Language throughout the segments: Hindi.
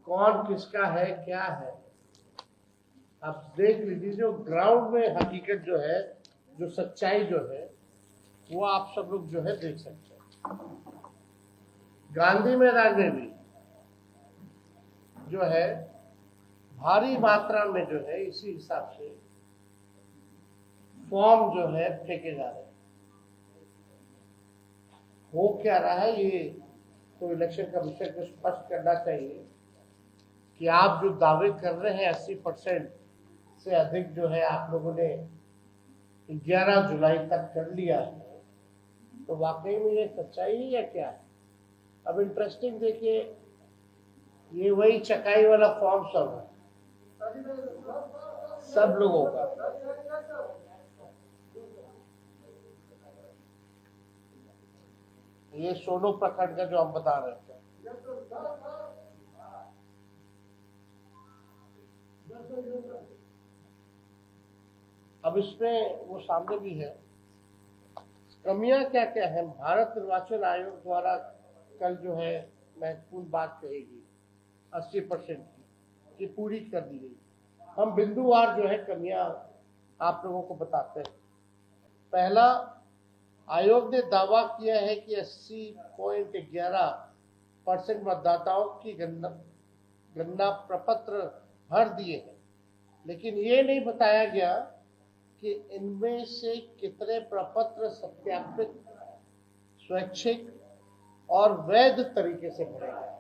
कौन किसका है क्या है, आप देख लीजिए। जो ग्राउंड में हकीकत जो है, जो सच्चाई जो है, वो आप सब लोग जो है देख सकते हैं। गांधी मैदान में भी जो है भारी मात्रा में जो है इसी हिसाब से फॉर्म जो है फेंके जा रहे हैं। हो क्या रहा है, ये तो इलेक्शन कमीशन को स्पष्ट करना चाहिए कि आप जो दावे कर रहे हैं 80% से अधिक जो है आप लोगों ने 11 जुलाई तक कर लिया है, तो वाकई में ये सच्चाई है या क्या है। अब इंटरेस्टिंग देखिए, ये वही चकाई वाला फॉर्म सब है, सब लोगों का। ये सोनो प्रखंड का जो हम बता रहे थे, अब इसमें वो सामने भी है। कमियां क्या क्या है। भारत निर्वाचन आयोग द्वारा कल जो है महत्वपूर्ण बात कहेगी 80% की पूरी कर दी गई। हम बिंदुवार जो है कमियां आप लोगों को बताते हैं। पहला, आयोग ने दावा किया है कि 80.11% मतदाताओं की गणना प्रपत्र भर दिए हैं, लेकिन ये नहीं बताया गया कि इनमें से कितने प्रपत्र सत्यापित, स्वैच्छिक और वैध तरीके से भरे गए।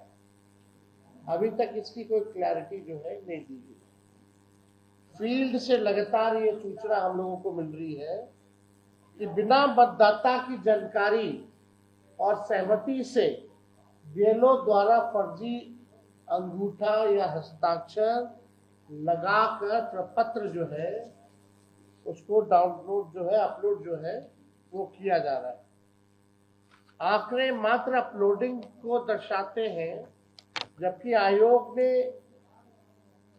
अभी तक इसकी कोई क्लैरिटी जो है नहीं दी गई। फील्ड से लगातार ये सूचना हम लोगों को मिल रही है कि बिना मतदाता की जानकारी और सहमति से बीएलओ द्वारा फर्जी अंगूठा या हस्ताक्षर लगाकर प्रपत्र जो है उसको डाउनलोड जो है, अपलोड जो है वो किया जा रहा है। आंकड़े मात्र अपलोडिंग को दर्शाते हैं, जबकि आयोग ने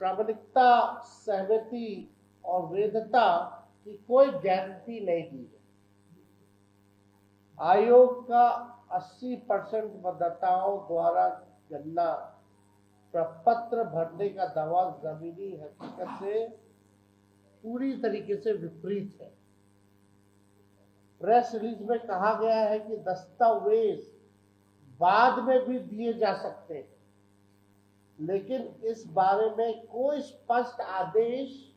प्रामाणिकता, सहमति और वैधता की कोई गारंटी नहीं दी है। आयोग का 80% मतदाताओं द्वारा गणना प्रपत्र भरने का दावा जमीनी हकीकत से पूरी तरीके से विपरीत है। प्रेस रिलीज में कहा गया है कि दस्तावेज बाद में भी दिए जा सकते हैं, लेकिन इस बारे में कोई स्पष्ट आदेश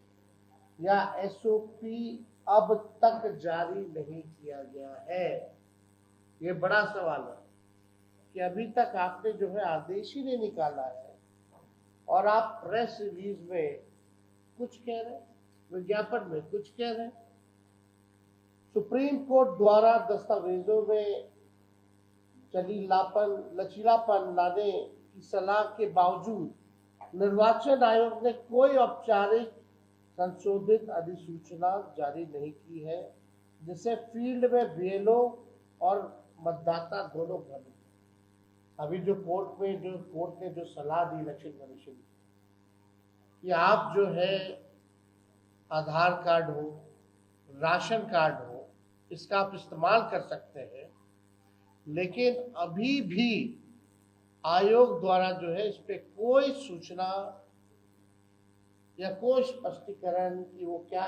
या एसओपी अब तक जारी नहीं किया गया है। ये बड़ा सवाल है कि अभी तक आपने जो है आदेश ही नहीं निकाला है और आप प्रेस रिलीज में कुछ कह रहे हैं, विज्ञापन में कुछ कह रहे हैं। सुप्रीम कोर्ट द्वारा दस्तावेजों में लचीलापन लाने की सलाह के बावजूद निर्वाचन आयोग ने कोई औपचारिक संशोधित अधिसूचना जारी नहीं की है, जिससे फील्ड में बीएलओ और मतदाता दोनों भर। अभी जो कोर्ट ने जो सलाह दी इलेक्शन कमीशन कि आप जो है आधार कार्ड हो, राशन कार्ड हो, इसका आप इस्तेमाल कर सकते हैं, लेकिन अभी भी आयोग द्वारा जो है इस पे कोई सूचना या कोई स्पष्टीकरण कि वो क्या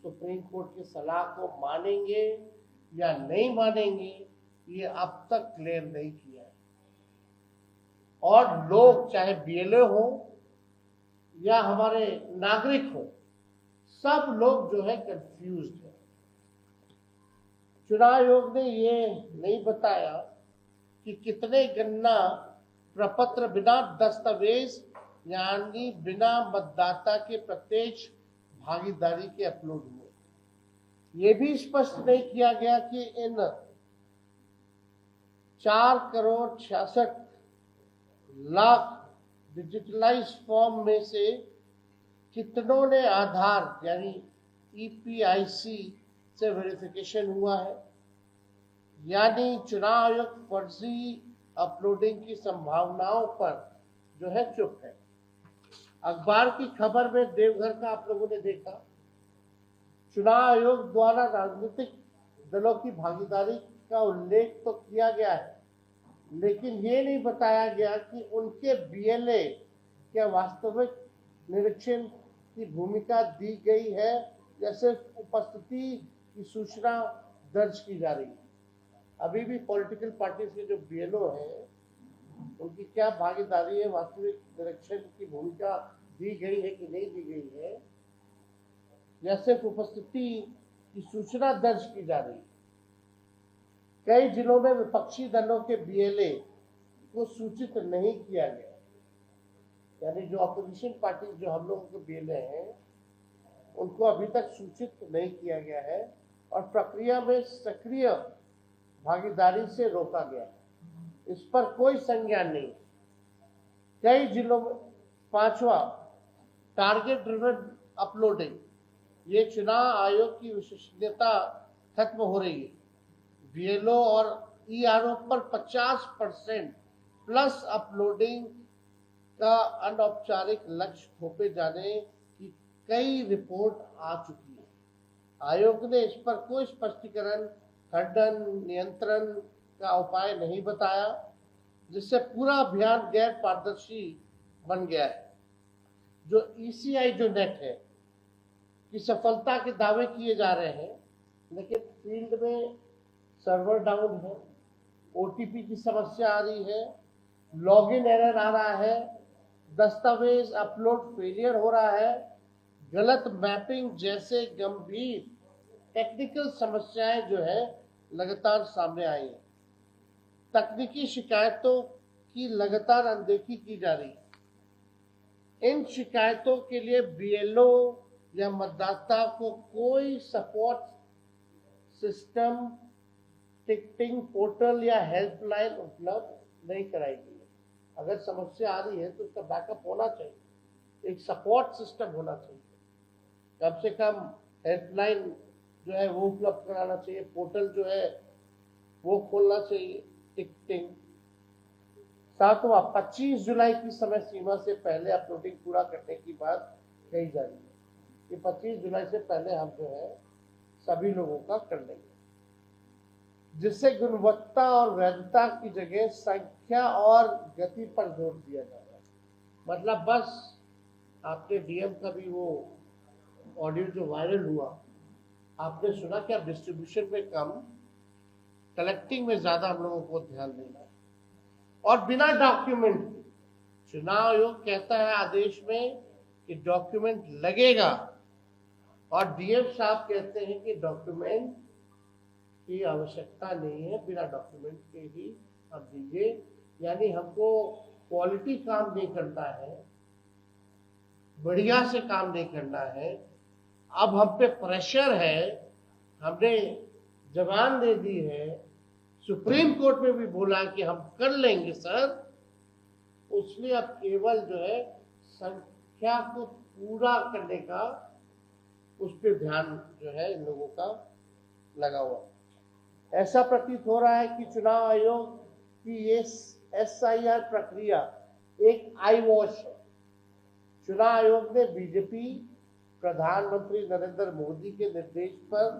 सुप्रीम कोर्ट की सलाह को मानेंगे या नहीं मानेंगे, ये अब तक क्लियर नहीं किया है। और लोग चाहे बीएलओ हो या हमारे नागरिक हो, सब लोग जो है कंफ्यूज्ड है। चुनाव आयोग ने ये नहीं बताया कि कितने गणना प्रपत्र बिना दस्तावेज यानी बिना मतदाता के प्रत्यक्ष भागीदारी के अपलोड हुए। ये भी स्पष्ट नहीं किया गया कि इन 4,66,00,000 डिजिटलाइज फॉर्म में से कितनों ने आधार यानी ईपीआईसी से वेरिफिकेशन हुआ है। यानी चुनाव आयोग फर्जी अपलोडिंग की संभावनाओं पर जो है चुप है। अखबार की खबर में देवघर का आप लोगों ने देखा, चुनाव आयोग द्वारा राजनीतिक दलों की भागीदारी का उल्लेख तो किया गया है, लेकिन ये नहीं बताया गया कि उनके बीएलए क्या वास्तविक निरीक्षण की भूमिका दी गई है या सिर्फ उपस्थिति की सूचना दर्ज की जा रही है? अभी भी पॉलिटिकल पार्टीज के जो बीएलओ हैं उनकी क्या भागीदारी है, वास्तविक निरीक्षण की भूमिका दी गई है कि नहीं दी गई है, या सिर्फ उपस्थिति की सूचना दर्ज की जा रही है? कई जिलों में विपक्षी दलों के बीएलए को सूचित नहीं किया गया, यानी जो अपोजिशन पार्टी जो हम लोगों के बीएलए हैं उनको अभी तक सूचित नहीं किया गया है और प्रक्रिया में सक्रिय भागीदारी से रोका गया है। इस पर कोई संज्ञान नहीं। कई जिलों में 5वां टारगेट ड्रिवन अपलोडिंग, ये चुनाव आयोग की विश्वसनीयता खत्म हो रही है। बीएलओ और ईआरओ पर 50% प्लस अपलोडिंग का अनौपचारिक लक्ष्य थोपे जाने की कई रिपोर्ट आ चुकी है। आयोग ने इस पर कोई स्पष्टीकरण, खंडन, नियंत्रण का उपाय नहीं बताया, जिससे पूरा अभियान गैर पारदर्शी बन गया है। जो ईसीआई जो नेट है की सफलता के दावे किए जा रहे हैं, लेकिन फील्ड में सर्वर डाउन है, ओटीपी की समस्या आ रही है, लॉगिन एरर आ रहा है, दस्तावेज अपलोड फेलियर हो रहा है, गलत मैपिंग जैसे गंभीर टेक्निकल समस्याएं जो है लगातार सामने आई है। तकनीकी शिकायतों की लगातार अनदेखी की जा रही है। इन शिकायतों के लिए बीएलओ या मतदाता को कोई सपोर्ट सिस्टम, टिकटिंग पोर्टल या हेल्पलाइन उपलब्ध नहीं कराई गई है। अगर समस्या आ रही है तो उसका बैकअप होना चाहिए, एक सपोर्ट सिस्टम होना चाहिए, कम से कम हेल्पलाइन जो है वो उपलब्ध कराना चाहिए, पोर्टल जो है वो खोलना चाहिए, टिकटिंग। 7वां 25 जुलाई की समय सीमा से पहले अपलोडिंग पूरा करने की बात कही जा रही है कि 25 जुलाई से पहले हम जो है सभी लोगों का कर लेंगे, जिससे गुणवत्ता और वैधता की जगह संख्या और गति पर जोर दिया जा रहा है। मतलब बस आपने डीएम का भी वो ऑडियो जो वायरल हुआ, आपने सुना कि अब डिस्ट्रीब्यूशन में कम, कलेक्टिंग में ज्यादा हम लोगों को ध्यान देना है और बिना डॉक्यूमेंट। चुनाव आयोग कहता है आदेश में कि डॉक्यूमेंट लगेगा और डीएम साहब कहते हैं कि डॉक्यूमेंट की आवश्यकता नहीं है, बिना डॉक्यूमेंट के ही आप दीजिए। यानी हमको क्वालिटी काम नहीं करना है, बढ़िया से काम नहीं करना है। अब हम पे प्रेशर है, हमने जबान दे दी है, सुप्रीम कोर्ट में भी बोला कि हम कर लेंगे सर, उसलिए अब केवल जो है संख्या को पूरा करने का उस पर ध्यान जो है इन लोगों का लगा हुआ। ऐसा प्रतीत हो रहा है कि चुनाव आयोग की ये एसआईआर प्रक्रिया एक आई वॉश है। चुनाव आयोग ने बीजेपी प्रधानमंत्री नरेंद्र मोदी के निर्देश पर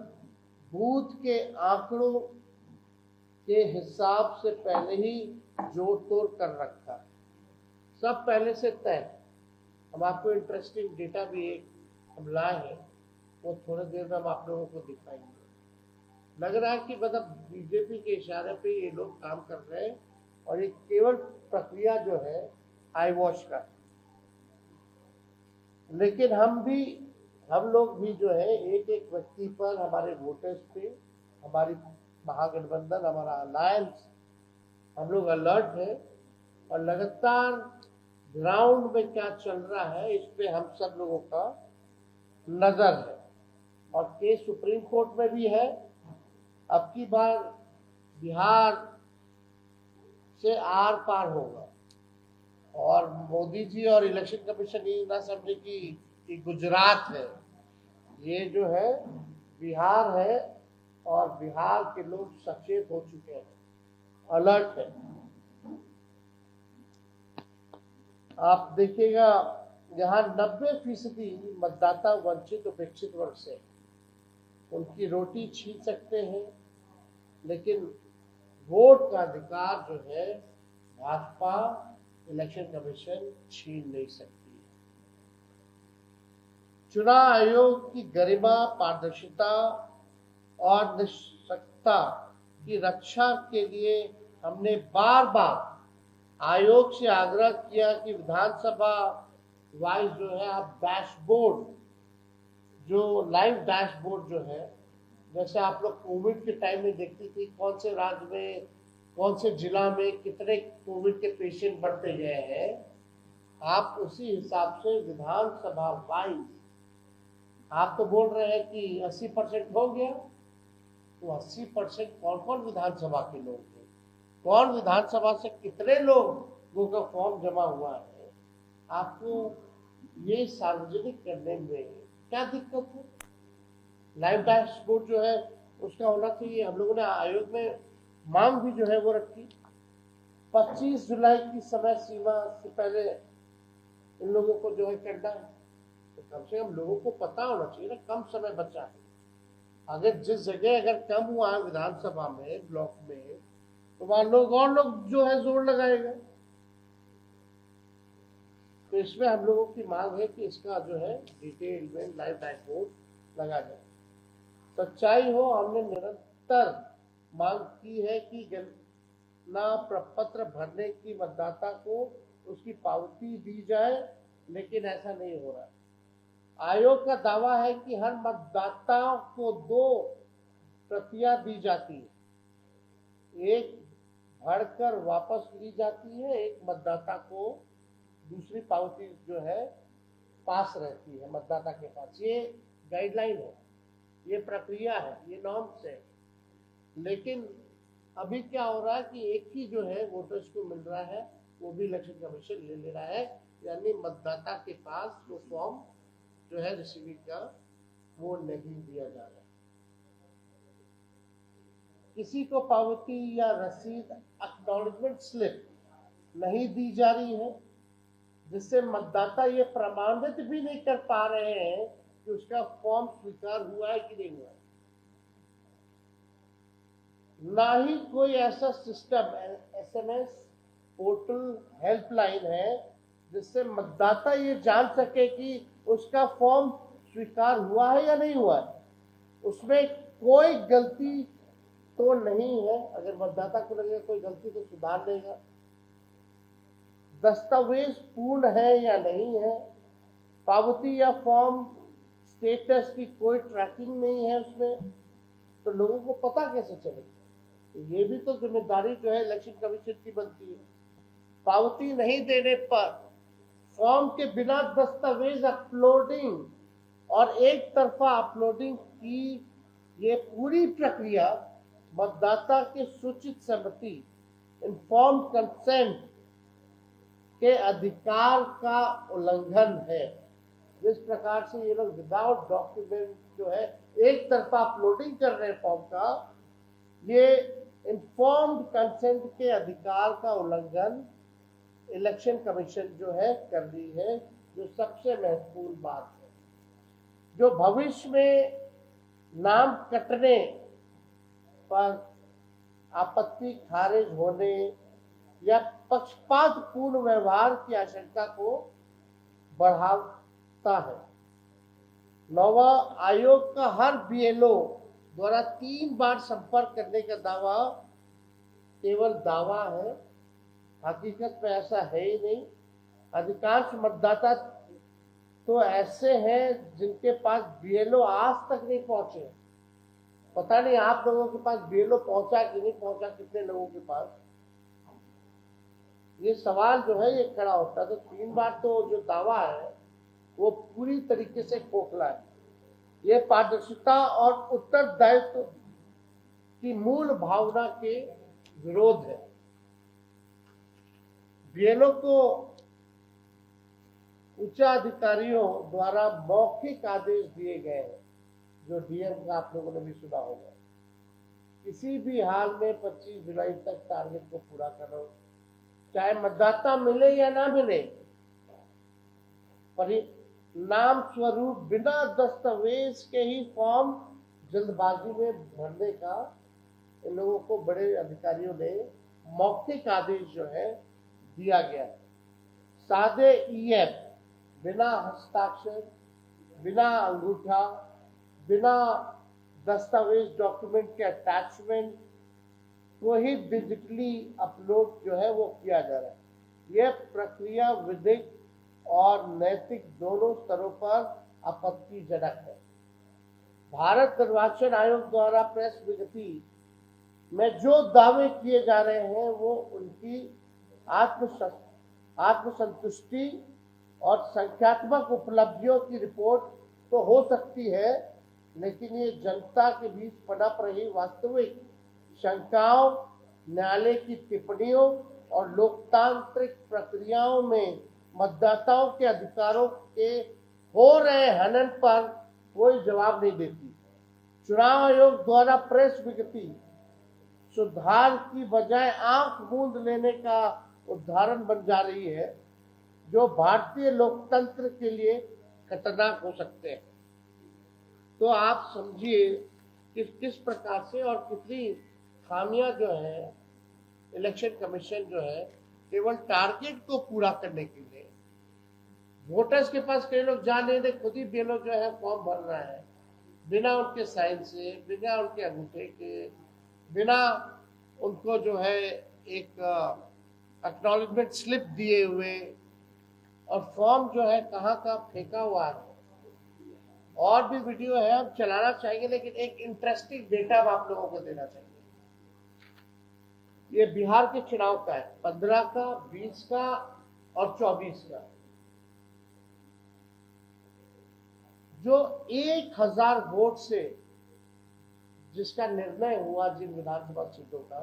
बूथ के आंकड़ों के हिसाब से पहले ही जोड़ तोड़ कर रखा है, सब पहले से तय। हम आपको इंटरेस्टिंग डेटा भी एक हम लाए हैं, वो थोड़ी देर में हम आप लोगों को दिखाएंगे। लग रहा है कि मतलब बीजेपी के इशारे पे ये लोग काम कर रहे हैं और ये केवल प्रक्रिया जो है आई वॉश का। लेकिन हम लोग भी जो है एक एक व्यक्ति पर, हमारे वोटर्स पे, हमारी महागठबंधन, हमारा अलायंस, हम लोग अलर्ट है और लगातार ग्राउंड में क्या चल रहा है इस पे हम सब लोगों का नजर है। और केस सुप्रीम कोर्ट में भी है। अब की बार बिहार से आर पार होगा और मोदी जी और इलेक्शन कमीशन ये ना समझे कि गुजरात है, ये जो है बिहार है और बिहार के लोग सचेत हो चुके हैं, अलर्ट है। आप देखिएगा यहाँ 90% मतदाता वंचित उपेक्षित वर्ग से, उनकी रोटी छीन सकते हैं, लेकिन वोट का अधिकार जो है भाजपा इलेक्शन कमीशन छीन नहीं सकती है। चुनाव आयोग की गरिमा, पारदर्शिता और निष्पक्षता की रक्षा के लिए हमने बार बार आयोग से आग्रह किया कि विधानसभा वाइज जो है आप डैशबोर्ड, जो लाइव डैशबोर्ड जो है, जैसे आप लोग कोविड के टाइम में देखते थे कौन से राज्य में, कौन से जिला में कितने कोविड के पेशेंट बढ़ते गए हैं, आप उसी हिसाब से विधानसभा वाइज, आप तो बोल रहे हैं कि 80% हो गया, तो 80% कौन कौन विधानसभा के लोग थे, कौन विधानसभा से कितने लोगों का फॉर्म जमा हुआ है, आपको ये सार्वजनिक करने में क्या दिक्कत है? लाइव डैशबोर्ड जो है उसका होना चाहिए। हम लोगों ने आयोग में मांग भी जो है वो रखी, 25 जुलाई की समय सीमा से पहले इन लोगों को जो है करना है, तो कम से कम लोगों को पता होना चाहिए ना, कम समय बचा है। अगर जिस जगह अगर कम हुआ है विधानसभा में, ब्लॉक में, तो वहां लोग और लोग जो है जोर लगाएगा। तो इसमें हम लोगों की मांग है कि इसका जो है डिटेल में लाइव डैशबोर्ड लगा जाए। सच्चाई हो, हमने निरंतर मांग की है कि गणना प्रपत्र भरने की मतदाता को उसकी पावती दी जाए, लेकिन ऐसा नहीं हो रहा। आयोग का दावा है कि हर मतदाता को 2 प्रतियां दी जाती है, एक भरकर वापस ली जाती है, एक मतदाता को दूसरी पावती जो है पास रहती है मतदाता के पास। ये गाइडलाइन है, ये प्रक्रिया है, ये नॉर्म्स है। लेकिन अभी क्या हो रहा है कि एक ही जो है वोटर्स को मिल रहा है, वो भी इलेक्शन कमीशन ले रहा है, यानी मतदाता के पास वो फॉर्म जो है रिसीविंग का वो नहीं दिया जा रहा है। किसी को पावती या रसीद, एक्नॉलेजमेंट स्लिप नहीं दी जा रही है, जिससे मतदाता ये प्रमाणित भी नहीं कर पा रहे हैं कि उसका फॉर्म स्वीकार हुआ है कि नहीं हुआ है। ना ही कोई ऐसा सिस्टम, SMS पोर्टल, हेल्पलाइन है जिससे मतदाता ये जान सके कि उसका फॉर्म स्वीकार हुआ है या नहीं हुआ है। उसमें कोई गलती तो नहीं है, अगर मतदाता को लगेगा कोई गलती तो सुधार लेगा। दस्तावेज पूर्ण है या नहीं है, पावती या फॉर्म स्टेटस की कोई ट्रैकिंग नहीं है उसमें, तो लोगों को पता कैसे चलेगा? तो ये भी तो जिम्मेदारी जो है इलेक्शन कमीशन की बनती है। पावती नहीं देने पर फॉर्म के बिना दस्तावेज अपलोडिंग और एक तरफा अपलोडिंग की ये पूरी प्रक्रिया मतदाता के सूचित सहमति, इन्फॉर्म कंसेंट के अधिकार का उल्लंघन है। जिस प्रकार से ये लोग विदाउट डॉक्यूमेंट जो है एक तरफा अपलोडिंग कर रहे हैं फॉर्म का, ये इन्फॉर्म्ड कंसेंट के अधिकार का उल्लंघन इलेक्शन कमीशन जो है कर रही है, जो सबसे महत्वपूर्ण बात है। जो भविष्य में नाम कटने पर आपत्ति खारिज होने या पक्षपातपूर्ण व्यवहार की आशंका को बढ़ाता है। 9वां, आयोग का हर BLO द्वारा 3 बार संपर्क करने का दावा केवल दावा है, हकीकत में ऐसा है ही नहीं। अधिकांश मतदाता तो ऐसे हैं जिनके पास BLO आज तक नहीं पहुंचे। पता नहीं आप लोगों के पास BLO पहुंचा कि नहीं पहुंचा, कितने लोगों के पास, ये सवाल जो है ये खड़ा होता है। तो 3 बार तो जो दावा है वो पूरी तरीके से खोखला है। ये पारदर्शिता और उत्तरदायित्व की मूल भावना के विरोध है। BLO को उच्च अधिकारियों द्वारा मौखिक आदेश दिए गए हैं, जो DM का आप लोगों ने भी सुना होगा, किसी भी हाल में 25 जुलाई तक टारगेट को पूरा करो, चाहे मतदाता मिले या ना मिले। परिणाम स्वरूप बिना दस्तावेज के ही फॉर्म जल्दबाजी में भरने का इन लोगों को बड़े अधिकारियों ने मौखिक आदेश जो है दिया गया है। सादे ईएम, बिना हस्ताक्षर, बिना अंगूठा, बिना दस्तावेज डॉक्यूमेंट के अटैचमेंट को ही डिजिटली अपलोड जो है वो किया जा रहा है। यह प्रक्रिया विधिक और नैतिक दोनों स्तरों पर आपत्तिजनक है। भारत निर्वाचन आयोग द्वारा प्रेस विज्ञप्ति में जो दावे किए जा रहे हैं वो उनकी आत्मसंतुष्टि और संख्यात्मक उपलब्धियों की रिपोर्ट तो हो सकती है, लेकिन ये जनता के बीच पनप रही वास्तविक शंकाओं, न्यायालय की टिप्पणियों और लोकतांत्रिक प्रक्रियाओं में मतदाताओं के अधिकारों के हो रहे हनन पर कोई जवाब नहीं देती। चुनाव आयोग द्वारा प्रेस विज्ञप्ति सुधार की बजाय आंख मूंद लेने का उदाहरण बन जा रही है, जो भारतीय लोकतंत्र के लिए खतरनाक हो सकते हैं। तो आप समझिए कि किस प्रकार से और कितनी खामियां जो है इलेक्शन कमीशन जो है केवल टारगेट को पूरा करने के लिए, वोटर्स के पास कई लोग जा नहीं रहे, खुद ही BLO जो है फॉर्म भर रहा है बिना उनके साइन से, बिना उनके अंगूठे के, बिना उनको जो है एक एक्नॉलेजमेंट स्लिप दिए हुए, और फॉर्म जो है कहाँ का फेंका हुआ है। और भी वीडियो है, हम चलाना चाहेंगे, लेकिन एक इंटरेस्टिंग डेटा आप लोगों को देना चाहिए। ये बिहार के चुनाव का है, 15 का, 20 का और 24 का। जो 1000 वोट से जिसका निर्णय हुआ जिन विधानसभा सीटों का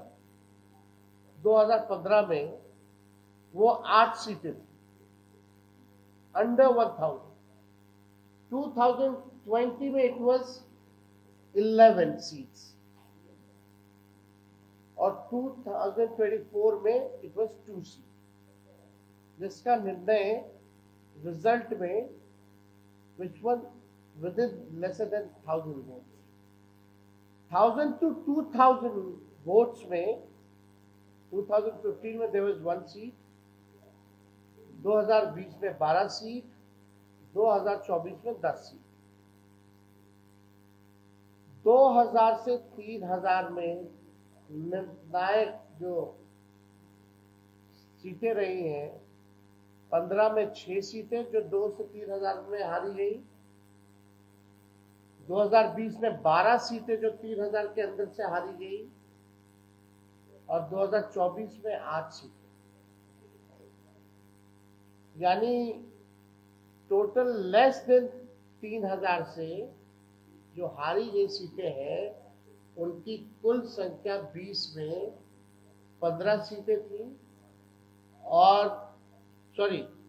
2015 में, वो 8 सीटें थी, अंडर 1000। 2020 में इट वाज 11 सीट्स और 2024 में इट वाज 2 सीट, जिसका निर्णय रिजल्ट में which was within lesser than 1000 votes. 1000 to 2000 votes में 2015 में there was 1 seat, 2020 में 12 सीट, 2024 में 10 सीट। 2000 से 3000 में निर्णायक जो सीटें रही हैं, 15 में 6 सीटें जो 2 से 3000 में हारी गई, 2020 में 12 सीटें जो 3000 के अंदर से हारी गई, और 2024 में 8 सीटें। यानी टोटल लेस देन 3000 से जो हारी गई सीटें हैं, उनकी कुल संख्या 20 में 15 सीटें थी, और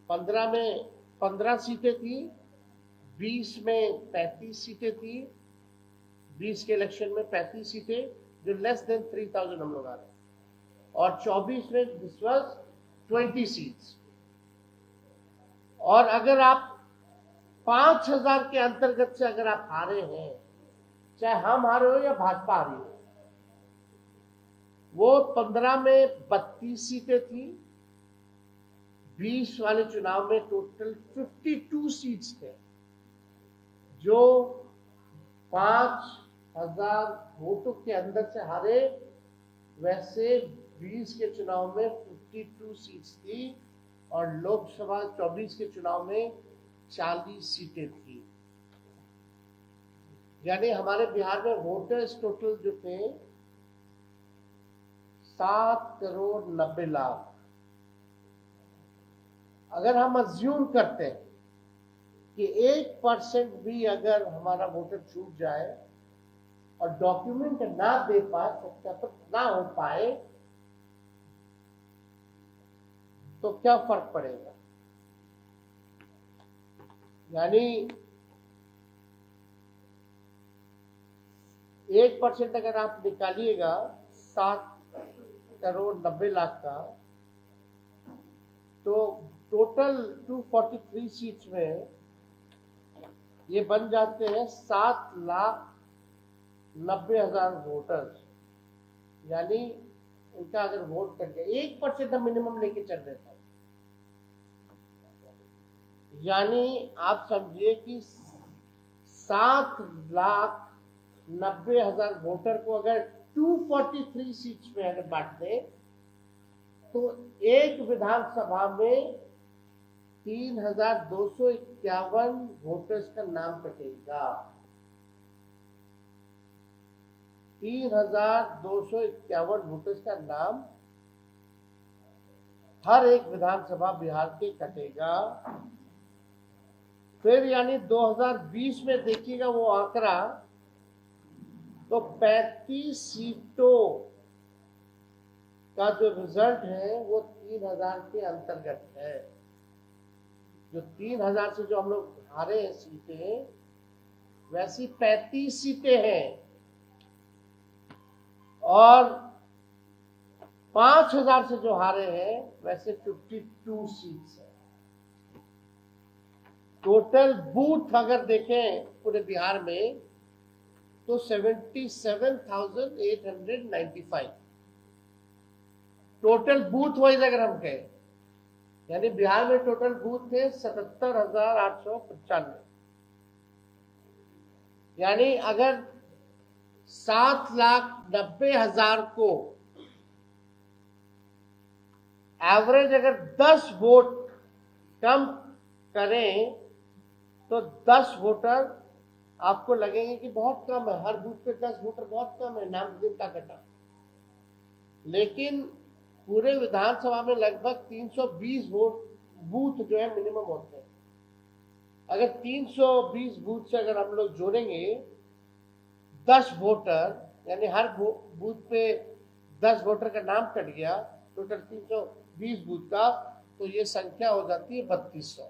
15 में 15 सीटें थी, 20 में 35 सीटें थी, 20 के इलेक्शन में 35 सीटें जो लेस देन 3000 हम लोग आ रहे हैं, और 24 में दिस वाज 20 सीट्स। और अगर आप 5000 के अंतर्गत से अगर आप हारे हैं, चाहे हम हारे हो या भाजपा हारी हो, वो 15 में 32 सीटें थी, 20 वाले चुनाव में टोटल 52 सीट्स थे, जो 5000 वोटों के अंदर से हारे। वैसे 20 के चुनाव में 52 सीट्स थी, और लोकसभा 24 के चुनाव में 40 सीटें थी। यानी हमारे बिहार में वोटर्स टोटल जो थे 7 करोड़ 90 लाख। अगर हम अज्यूम करते हैं कि 1% भी अगर हमारा वोटर छूट जाए और डॉक्यूमेंट ना दे पाए, सत्यापित ना हो पाए, तो क्या फर्क पड़ेगा। यानी 1% अगर आप निकालिएगा 7 करोड़ 90 लाख का, तो टोटल 243 सीट्स में ये बन जाते हैं 7,90,000 वोटर्स। यानी उनका अगर वोट करके 1% हम मिनिमम लेके चल रहे थे, यानी आप समझिए कि 7,90,000 वोटर को अगर 243 सीट्स में अगर बांट दें तो एक विधानसभा में 3,251 वोटर्स का नाम कटेगा। 3,251 वोटर्स का नाम हर एक विधानसभा बिहार के कटेगा। फिर यानी 2020 में देखिएगा वो आंकड़ा, तो 35 सीटों का जो रिजल्ट है वो 3,000 के अंतर्गत है। जो 3,000 से जो हम लोग हारे हैं सीटें, वैसी 35 सीटें हैं और 5,000 से जो हारे हैं वैसे 52 सीट्स है। टोटल बूथ अगर देखें पूरे बिहार में तो 77,895 टोटल बूथ वाइज अगर हम कहें, यानी बिहार में टोटल बूथ थे 77,895। यानी अगर 7,90,000 को एवरेज अगर 10 वोट कम करें तो 10 वोटर आपको लगेंगे कि बहुत कम है, हर बूथ पे 10 वोटर बहुत कम है, नाम दिन का कटा। लेकिन पूरे विधानसभा में लगभग 320 वोट बूथ जो है मिनिमम होते हैं। अगर 320 बूथ से अगर हम लोग जोड़ेंगे 10 वोटर, यानी हर बूथ पे 10 वोटर का नाम कट गया, टोटल 320 बूथ का, तो ये संख्या हो जाती है 3200।